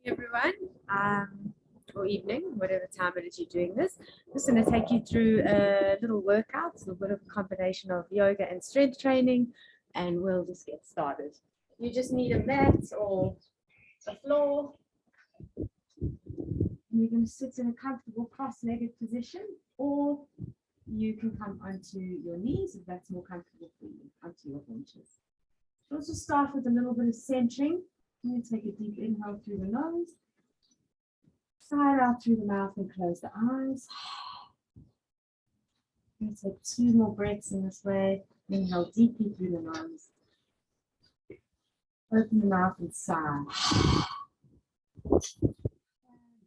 Everyone, or evening, whatever time it is you're doing this. I'm just going to take you through a little workout, a little bit of a combination of yoga and strength training, and we'll just get started. You just need a mat or a floor. You're going to sit in a comfortable cross-legged position, or you can come onto your knees if that's more comfortable for you, onto your haunches. We'll also start with a little bit of centering. You take a deep inhale through the nose, sigh out through the mouth and close the eyes. You take 2 more breaths in this way. Inhale deeply through the nose. Open the mouth and sigh.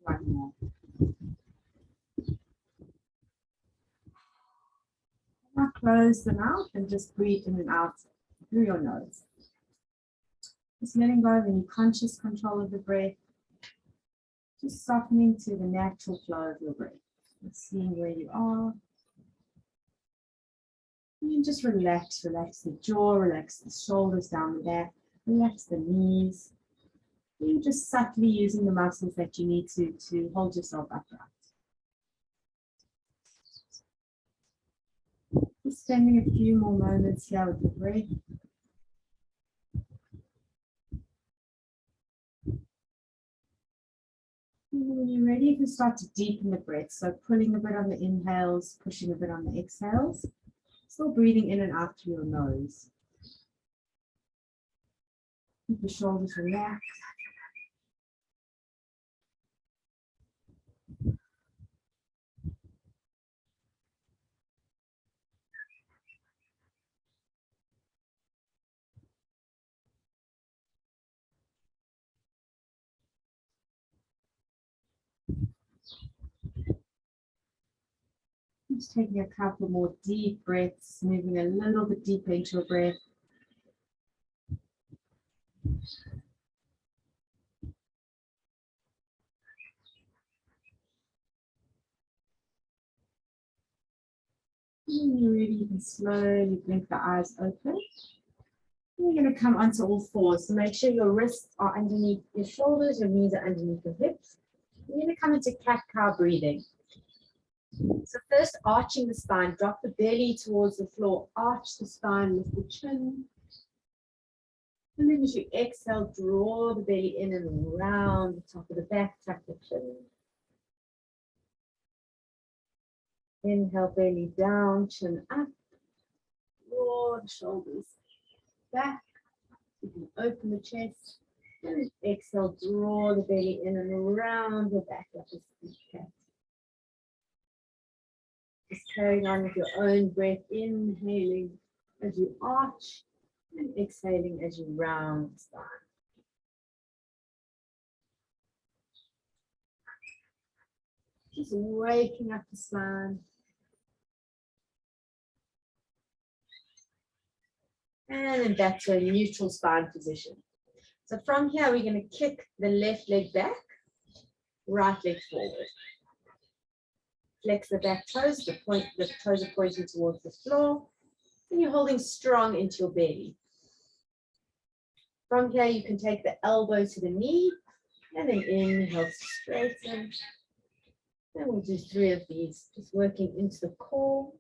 One more. Now close the mouth and just breathe in and out through your nose. Just letting go of any conscious control of the breath. Just softening to the natural flow of your breath. Just seeing where you are. And just relax the jaw, relax the shoulders down the back, relax the knees. You're just subtly using the muscles that you need to hold yourself upright. Just spending a few more moments here with the breath. And when you're ready, you can start to deepen the breath. So pulling a bit on the inhales, pushing a bit on the exhales. Still breathing in and out through your nose. Keep the shoulders relaxed. Just taking a couple more deep breaths, moving a little bit deeper into your breath. When you're ready, you can slowly blink the eyes open. And you're going to come onto all fours. So make sure your wrists are underneath your shoulders, your knees are underneath your hips. You're going to come into cat-cow breathing. So first, arching the spine, drop the belly towards the floor, arch the spine with the chin. And then as you exhale, draw the belly in and around the top of the back, tuck the chin. Inhale, belly down, chin up. Draw the shoulders back. You can open the chest. And exhale, draw the belly in and around your back like a stiff cat. Just carrying on with your own breath, inhaling as you arch and exhaling as you round the spine. Just waking up the spine. And then back to a neutral spine position. So from here, we're going to kick the left leg back, right leg forward. Flex the back toes, the toes are pointing towards the floor, and you're holding strong into your belly. From here, you can take the elbow to the knee, and then inhale, straighten. And we'll do 3 of these, just working into the core.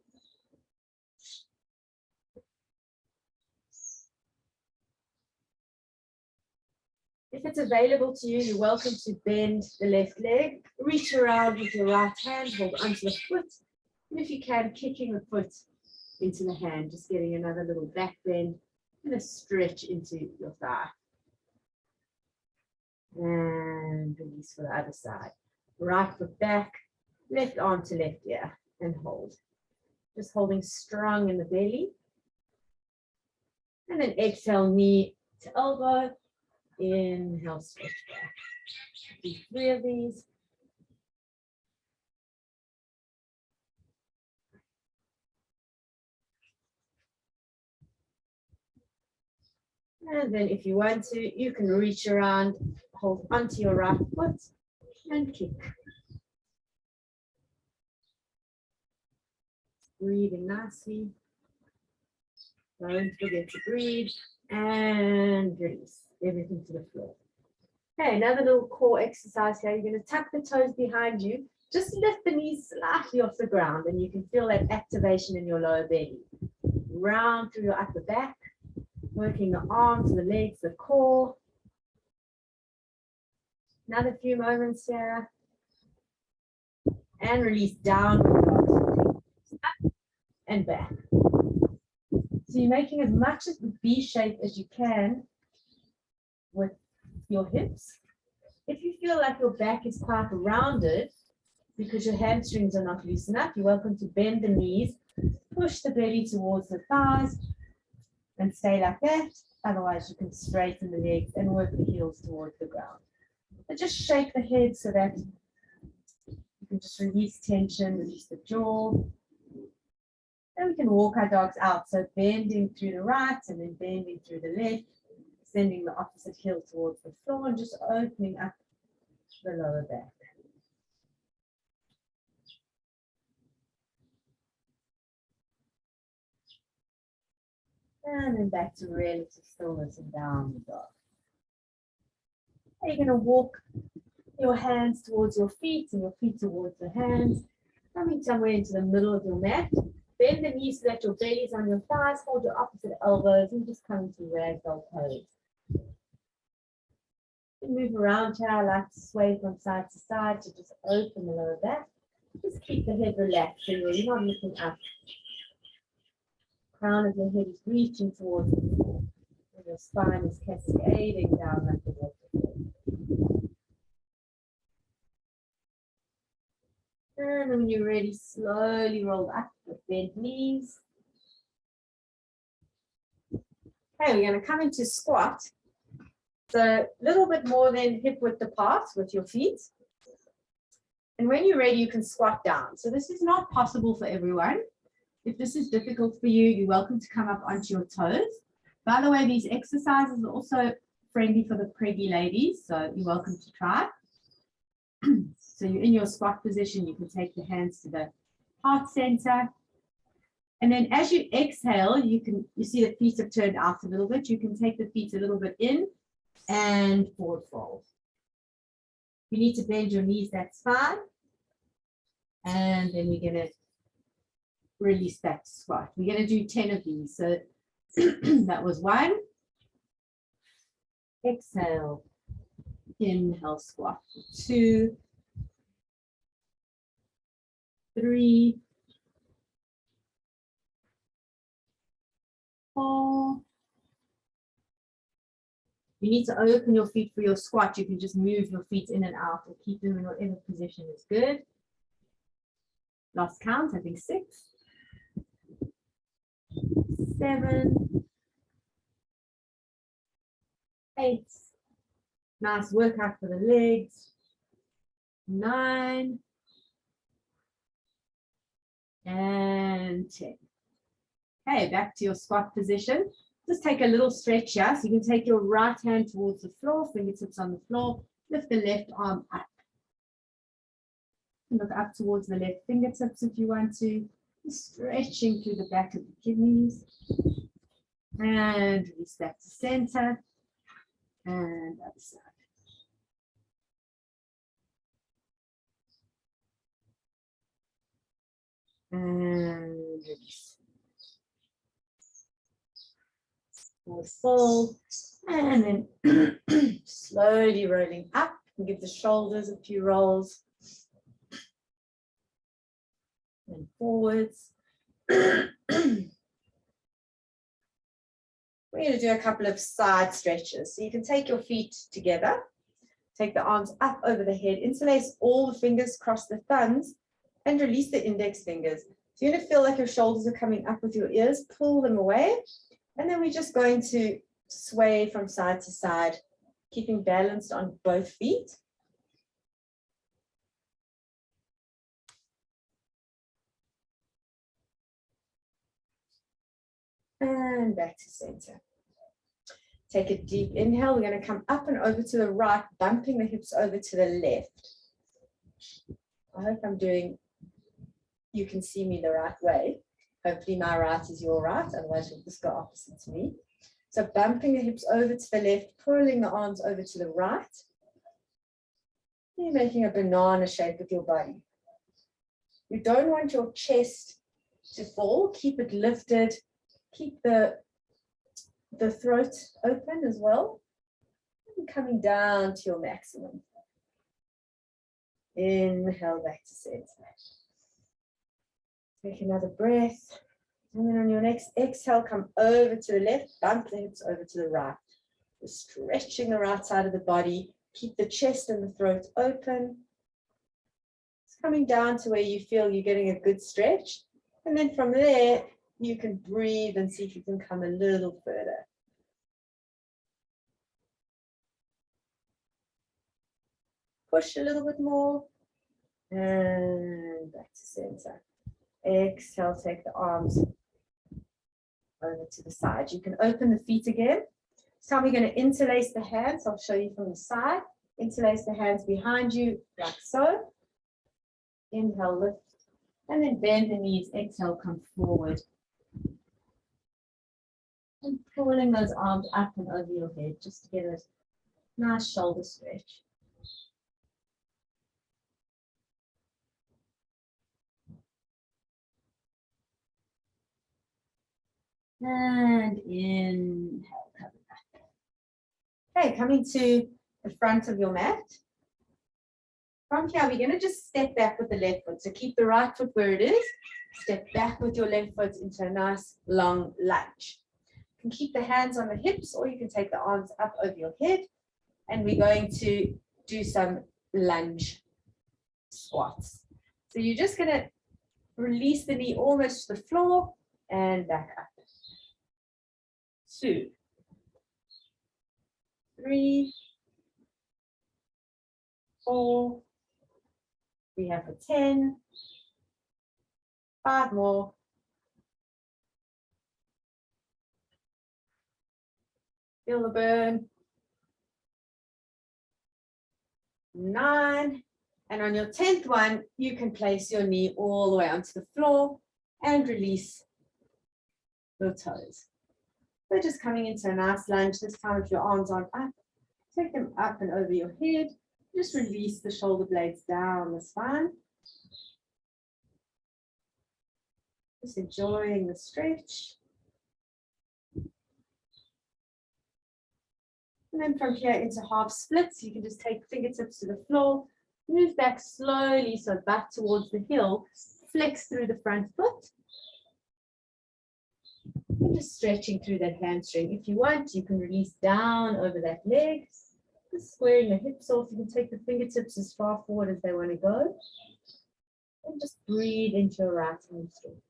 If it's available to you, you're welcome to bend the left leg, reach around with your right hand, hold onto the foot, and if you can, kicking the foot into the hand, just getting another little back bend and a stretch into your thigh. And release for the other side. Right foot back, left arm to left ear, and hold. Just holding strong in the belly. And then exhale, knee to elbow. Inhale, stretch back. Do 3 of these. And then if you want to, you can reach around, hold onto your right foot and kick. Breathing nicely. Don't forget to breathe and release everything to the floor. Okay, another little core exercise here. You're going to tuck the toes behind you. Just lift the knees slightly off the ground and you can feel that activation in your lower belly. Round through your upper back, working the arms, the legs, the core. Another few moments here. And release downward dog. Up and back. So you're making as much of the V shape as you can with your hips. If you feel like your back is quite rounded because your hamstrings are not loose enough, you're welcome to bend the knees, push the belly towards the thighs, and stay like that. Otherwise, you can straighten the legs and work the heels towards the ground. But just shake the head so that you can just release tension, release the jaw. And we can walk our dogs out. So bending through the right and then bending through the left, sending the opposite heel towards the floor and just opening up the lower back. And then back to relative stillness and down the dog. You're going to walk your hands towards your feet and your feet towards the hands, coming somewhere into the middle of your mat. Bend the knees so that your belly is on your thighs, hold your opposite elbows, and just come into ragdoll pose. Move around here. I like to sway from side to side to just open the lower back. Just keep the head relaxed so you're not looking up. Crown of your head is reaching towards the floor. And your spine is cascading down like the waterfall. And when you're ready, slowly roll up with bent knees. Okay, we're going to come into squat. So a little bit more than hip width apart with your feet. And when you're ready, you can squat down. So this is not possible for everyone. If this is difficult for you, you're welcome to come up onto your toes. By the way, these exercises are also friendly for the preggy ladies, so you're welcome to try. So you're in your squat position, you can take the hands to the heart center. And then as you exhale, you see the feet have turned out a little bit. You can take the feet a little bit in and forward fold. You need to bend your knees, that's fine. And then we're going to release back to squat. We're going to do 10 of these. So that was 1. Exhale. Inhale, squat. 2, 3, 4. You need to open your feet for your squat. You can just move your feet in and out or keep them in whatever position is good. Last count, I think 6, 7, 8. Nice workout for the legs. 9 and 10. Okay, back to your squat position. Just take a little stretch here. So you can take your right hand towards the floor, fingertips on the floor, lift the left arm up. Look up towards the left fingertips if you want to. Just stretching through the back of the kidneys. And release back to center. And other side. And release. Fold, and then slowly rolling up and give the shoulders a few rolls and forwards. We're going to do a couple of side stretches. So you can take your feet together, take the arms up over the head, interlace all the fingers, cross the thumbs, and release the index fingers. So you're going to feel like your shoulders are coming up with your ears, pull them away. And then we're just going to sway from side to side, keeping balanced on both feet. And back to center. Take a deep inhale. We're going to come up and over to the right, bumping the hips over to the left. I hope you can see me the right way. Hopefully my right is your right, otherwise you'll just go opposite to me. So bumping the hips over to the left, pulling the arms over to the right. You're making a banana shape with your body. You don't want your chest to fall. Keep it lifted. Keep the throat open as well. And coming down to your maximum. Inhale back to center. Take another breath. And then on your next exhale, come over to the left, bump the hips over to the right. You're stretching the right side of the body. Keep the chest and the throat open. It's coming down to where you feel you're getting a good stretch. And then from there, you can breathe and see if you can come a little further. Push a little bit more. And back to center. Exhale, take the arms over to the side. You can open the feet again. So we're going to interlace the hands. I'll show you from the side. Interlace the hands behind you, like so. Inhale, lift. And then bend the knees. Exhale, come forward. And pulling those arms up and over your head, just to get a nice shoulder stretch. And inhale, come back. Okay, coming to the front of your mat. From here, we're going to just step back with the left foot. So keep the right foot where it is. Step back with your left foot into a nice long lunge. You can keep the hands on the hips, or you can take the arms up over your head. And we're going to do some lunge squats. So you're just going to release the knee almost to the floor and back up. 2, 3, 4. We have a 10. 5 more. Feel the burn. 9. And on your 10th one, you can place your knee all the way onto the floor and release your toes. So just coming into a nice lunge. This time if your arms aren't up, take them up and over your head. Just release the shoulder blades down the spine. Just enjoying the stretch. And then from here into half splits, you can just take fingertips to the floor, move back slowly, so back towards the heel, flex through the front foot. And just stretching through that hamstring. If you want, you can release down over that leg. Just squaring the hips off. You can take the fingertips as far forward as they want to go. And just breathe into your right hamstring.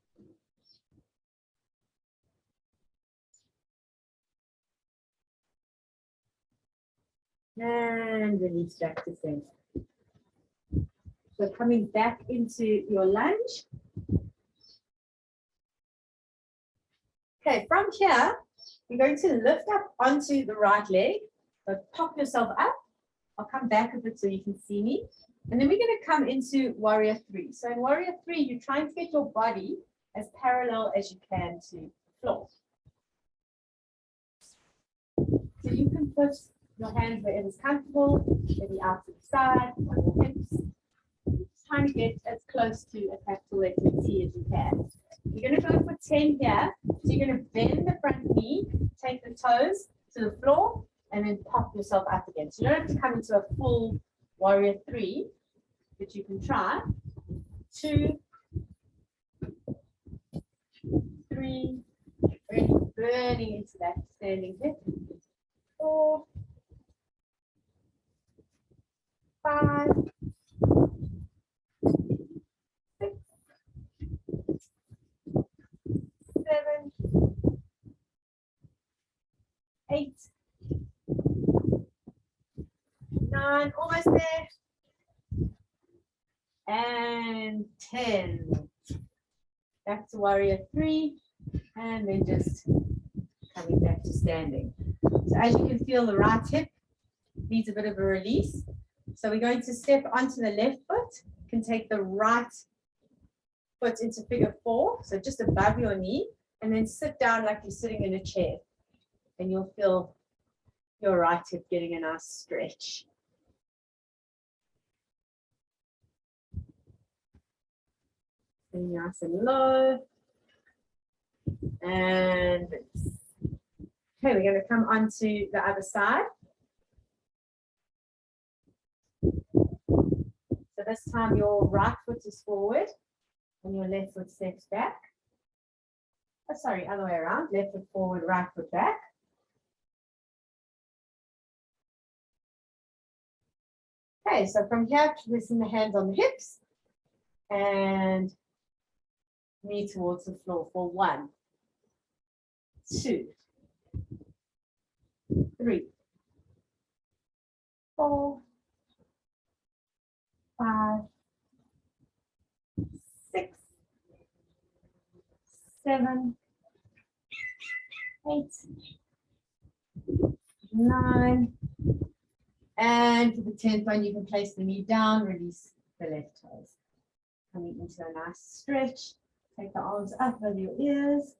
And release back to center. So coming back into your lunge. Okay, from here, you're going to lift up onto the right leg. So pop yourself up. I'll come back a bit so you can see me. And then we're going to come into Warrior 3. So in Warrior 3, you're trying to get your body as parallel as you can to the floor. So you can put your hands wherever's comfortable, maybe out to the side, on your hips. Just trying to get as close to a capital letter T as you can. You're going to go for 10 here. So you're going to bend the front knee, take the toes to the floor, and then pop yourself up again. So you don't have to come into a full Warrior 3, but you can try. 2, 3, really burning into that standing hip. 4, 5, 6, 7, 8, 9, almost there. And 10. Back to Warrior 3. And then just coming back to standing. So as you can feel, the right hip needs a bit of a release. So we're going to step onto the left foot. You can take the right foot into figure 4, so just above your knee, and then sit down like you're sitting in a chair. And you'll feel your right hip getting a nice stretch. Getting nice and low. And release. Okay, we're going to come on to the other side. So this time your right foot is forward and your left foot steps back. Oh, sorry, other way around. Left foot forward, right foot back. Okay, so from here, placing the hands on the hips and knee towards the floor for 1, 2, 3, 4, 5, 6, 7, 8, 9. And for the 10th one, you can place the knee down, release the left toes. Coming into a nice stretch. Take the arms up over your ears.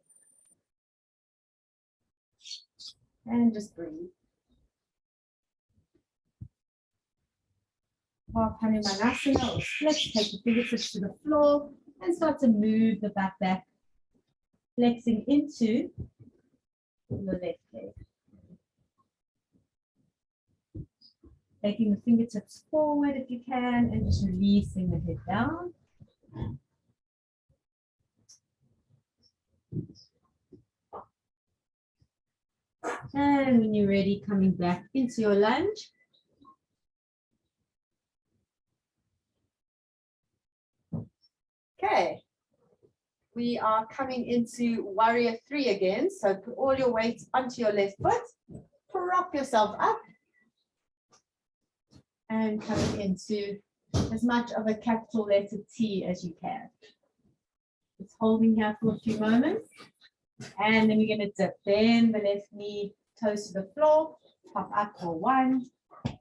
And just breathe. Panumanasana or split. Take the fingertips to the floor and start to move the back, flexing into the left leg. Taking the fingertips forward if you can and just releasing the head down. And when you're ready, coming back into your lunge. Okay, we are coming into warrior 3 again. So put all your weight onto your left foot, prop yourself up, and coming into as much of a capital letter T as you can. Just holding here for a few moments. And then we're going to dip. Bend the left knee, toes to the floor, pop up for 1, 2,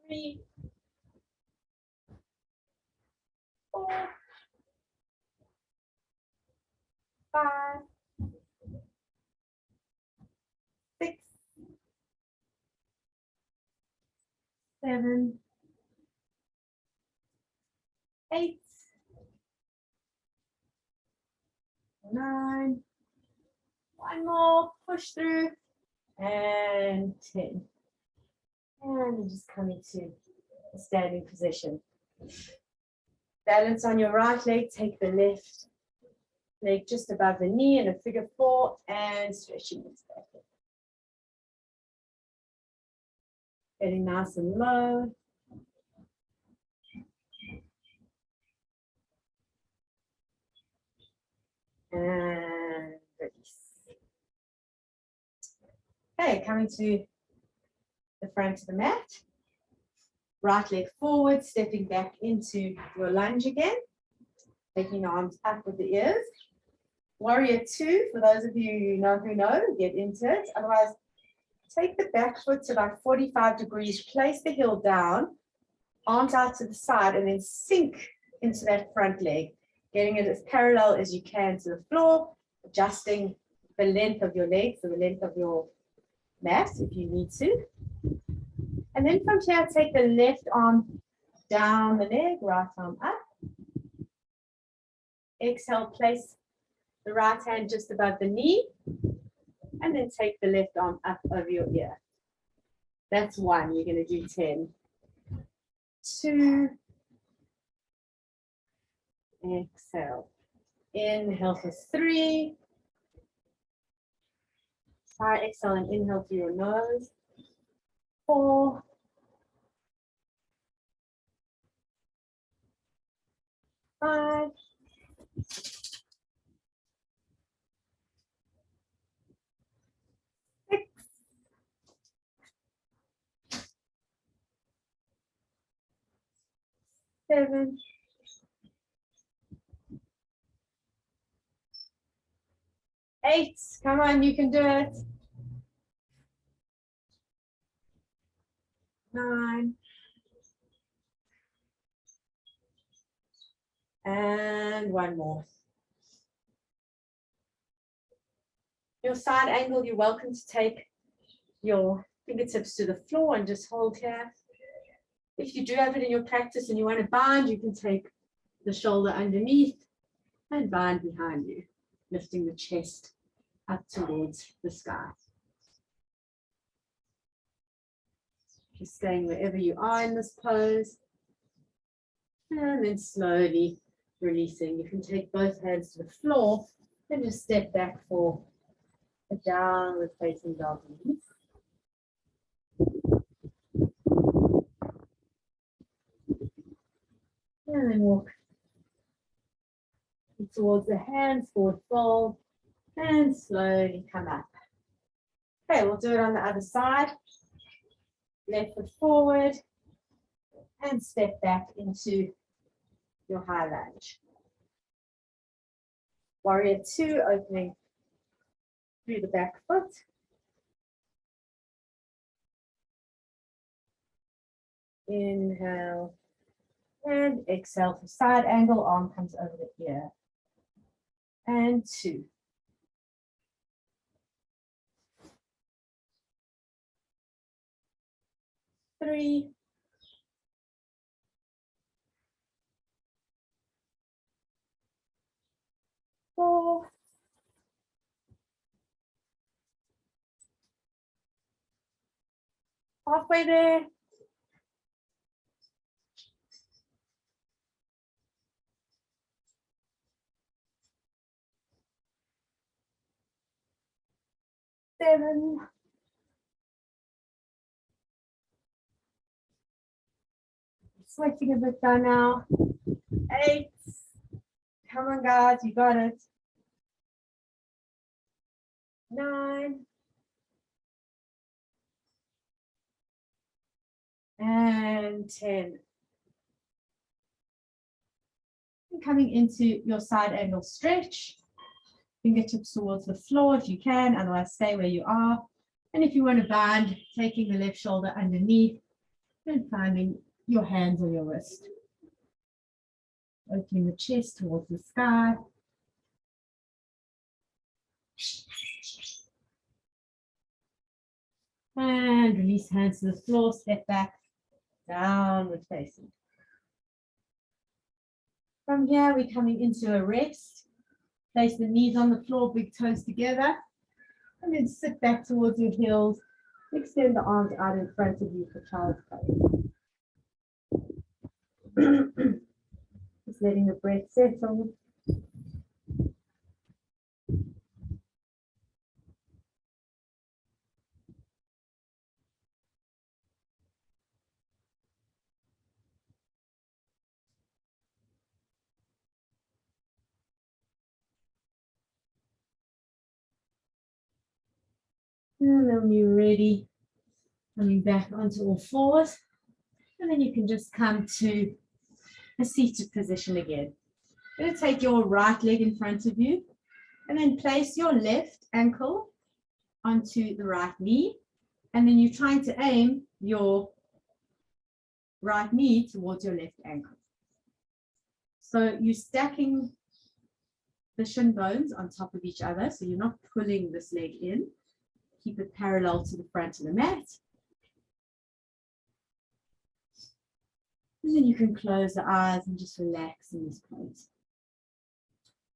3, 4, 5, 6, 7, 8, 9, 1 more, push through, and 10. And just coming to a standing position. Balance on your right leg, take the left leg just above the knee in a figure 4 and stretching it back. Getting nice and low. And release. Okay, coming to the front of the mat. Right leg forward, stepping back into your lunge again. Taking the arms up with the ears. Warrior 2, for those of you who know, get into it. Otherwise, take the back foot to about 45 degrees, place the heel down, arms out to the side, and then sink into that front leg, getting it as parallel as you can to the floor, adjusting the length of your legs, so the length of your mat if you need to. And then from here, take the left arm down the leg, right arm up. Exhale, place the right hand just above the knee, and then take the left arm up over your ear. That's 1. You're going to do 10. 2. Exhale. Inhale for 3. Try exhale and inhale through your nose. 4. 5. 6. 7. 8. Come on, you can do it. 9. And 1 more. Your side angle, you're welcome to take your fingertips to the floor and just hold here. If you do have it in your practice and you want to bind, you can take the shoulder underneath and bind behind you, lifting the chest up towards the sky. Just staying wherever you are in this pose. And then slowly releasing. You can take both hands to the floor and just step back for a downward facing dog knees. And then walk towards the hands, forward fold, and slowly come up. Okay, we'll do it on the other side. Left foot forward, and step back into your high lunge. Warrior 2, opening through the back foot. Inhale, and exhale for side angle, arm comes over the ear. And 2. 3. 4. 1/2 there. 7. 'Sweating a bit by now. 8. Come on, guys, you got it. 9. And 10. And coming into your side angle stretch. Fingertips towards the floor if you can, otherwise stay where you are. And if you want to bind, taking the left shoulder underneath and finding your hands on your wrist. Opening the chest towards the sky. And release hands to the floor, step back, downward facing. From here, we're coming into a rest. Place the knees on the floor, big toes together. And then sit back towards your heels. Extend the arms out in front of you for child's pose. Just letting the breath settle. And then when you're ready, coming back onto all fours. And then you can just come to a seated position again. You're going to take your right leg in front of you and then place your left ankle onto the right knee. And then you're trying to aim your right knee towards your left ankle. So you're stacking the shin bones on top of each other. So you're not pulling this leg in. Keep it parallel to the front of the mat. And then you can close the eyes and just relax in this pose.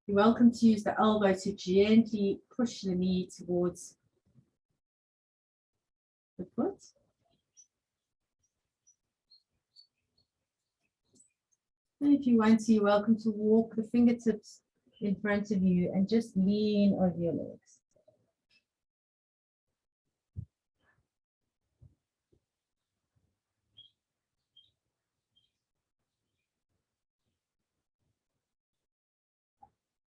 You're welcome to use the elbow to gently push the knee towards the foot. And if you want to, you're welcome to walk the fingertips in front of you and just lean over your legs.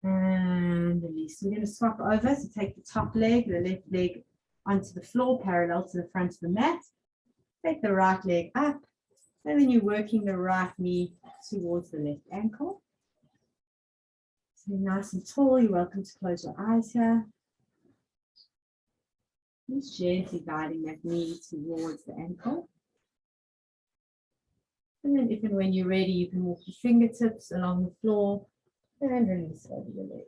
And release. We're going to swap over. So take the top leg, the left leg onto the floor, parallel to the front of the mat. Take the right leg up. And then you're working the right knee towards the left ankle. So nice and tall. You're welcome to close your eyes here. Just gently guiding that knee towards the ankle. And then if and when you're ready, you can walk the fingertips along the floor and release over the legs.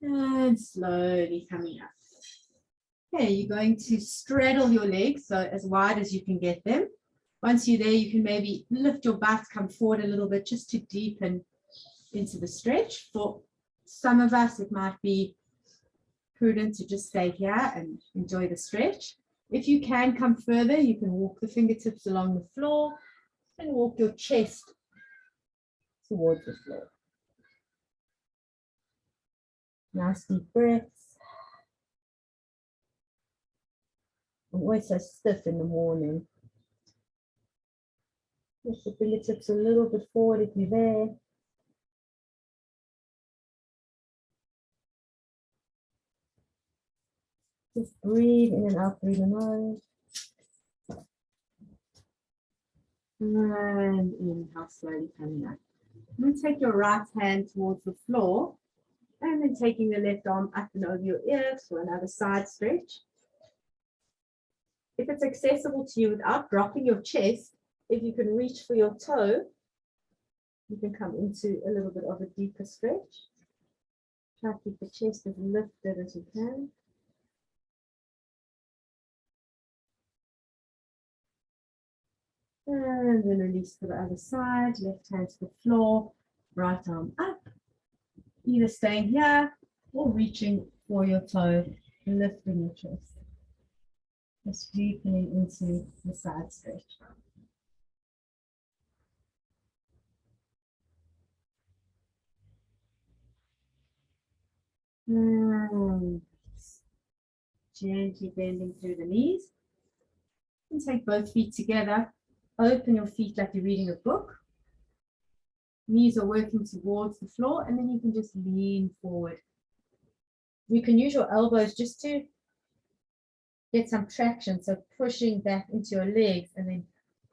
And slowly coming up. Okay, you're going to straddle your legs so as wide as you can get them. Once you're there, you can maybe lift your butt, come forward a little bit just to deepen into the stretch. For some of us, it might be prudent to just stay here and enjoy the stretch. If you can come further, you can walk the fingertips along the floor and walk your chest towards the floor. Nice deep breaths. I'm always so stiff in the morning. Lift the fingertips a little bit forward if you're there. Just breathe in and out through the nose. And inhale, slowly coming up. Then take your right hand towards the floor and then taking the left arm up and over your ear for another side stretch. If it's accessible to you without dropping your chest, if you can reach for your toe, you can come into a little bit of a deeper stretch. Try to keep the chest as lifted as you can. And then release to the other side, left hand to the floor, right arm up. Either staying here or reaching for your toe, lifting your chest. Just deepening into the side stretch. And gently bending through the knees. And take both feet together. Open your feet like you're reading a book. Knees are working towards the floor, and then you can just lean forward. You can use your elbows just to get some traction, so pushing back into your legs and then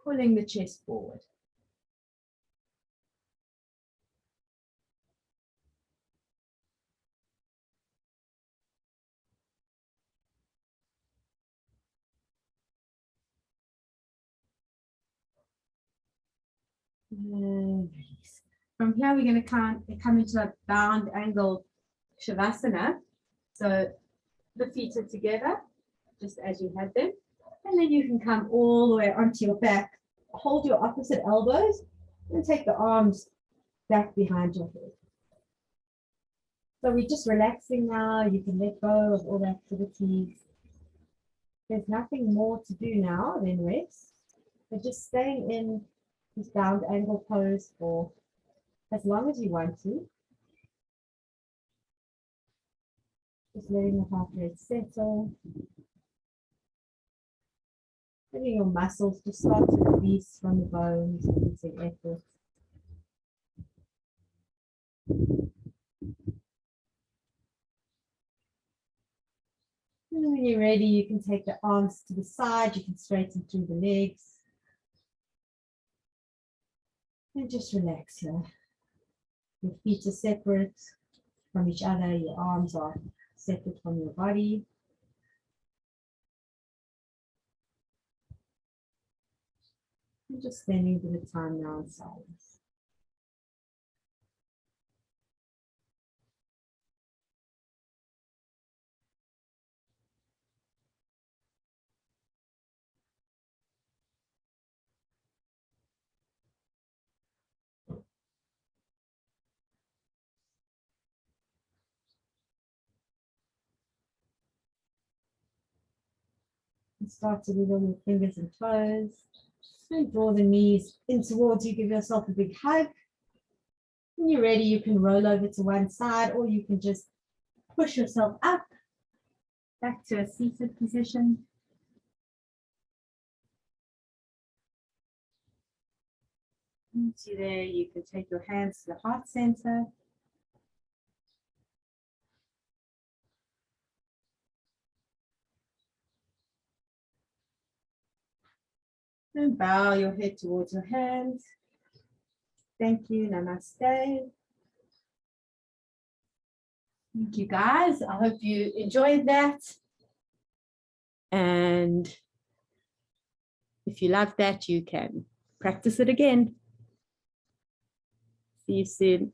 pulling the chest forward. And release. From here, we're going to come into a bound angle Shavasana. So the feet are together, just as you had them. And then you can come all the way onto your back. Hold your opposite elbows and take the arms back behind your head. So we're just relaxing now. You can let go of all the activities. There's nothing more to do now than rest. So just staying in this bound angle pose for as long as you want to. Just letting the heart rate settle. Letting your muscles just start to release from the bones, releasing effort. And when you're ready, you can take the arms to the side, you can straighten through the legs. And just relax here. Your feet are separate from each other, your arms are separate from your body. And just spending a bit of time now in silence. And start to wiggle your fingers and toes. And draw the knees in towards you. Give yourself a big hug. When you're ready, you can roll over to one side, or you can just push yourself up back to a seated position. Once you're there, you can take your hands to the heart center. And bow your head towards your hands. Thank you. Namaste. Thank you, guys. I hope you enjoyed that. And if you love that, you can practice it again. See you soon.